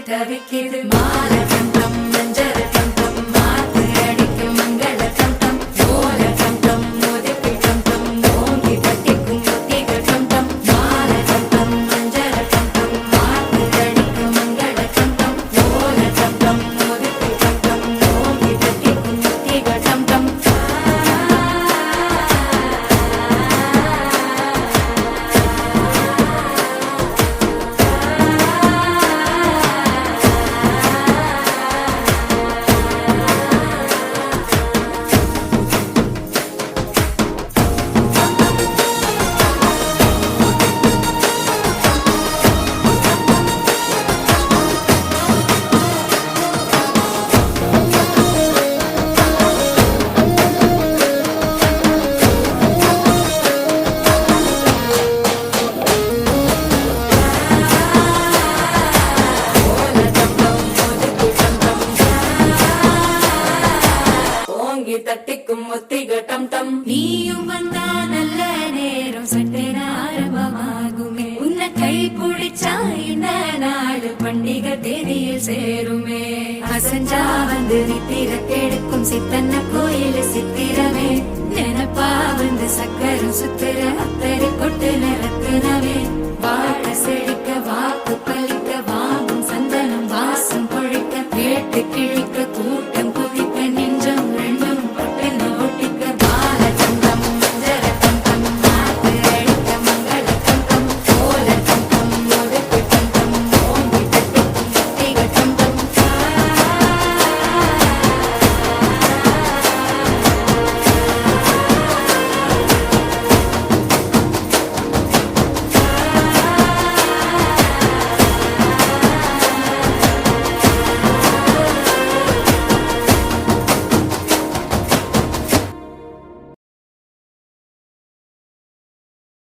தவிக்கிது மால கண்டம் மஞ்சள் கண்டம் மாத்து அடிக்கும் மங்கள கண்டம் ஓல கண்டம் மோதிப்பி கண்டம் ஓங்கி கட்டிக்கும் முத்திக கண்டம் மால கண்டம் மஞ்சள் கண்டம் மாத்து அடிக்கும் மங்கள கண்டம் ஓல கண்டம் மோதிப்பி கண்டம் ஓங்கி கட்டிக்கும் முத்திக கண்டம் தட்டிக்கும் முத்திக டம் டம் நீயும் வந்தா நல்ல நேரம் சட்டென ஆரம்பமாகுமே உன்னை கை பிடிச்சா இந்த நாடு பண்டிகை தேதியில் சேருமே அசஞ்சா வந்து நித்திர கெடுக்கும் சித்தன்ன கோயில் சித்திரமே நினப்பா வந்து சக்கரம் சுத்துற அத்தரை கொட்டு நிறத்துனவே வாழ செழிக்க வாக்கு பலிக்க வாங்கும் சந்தனம் வாசம் பொழிக்க கேட்டு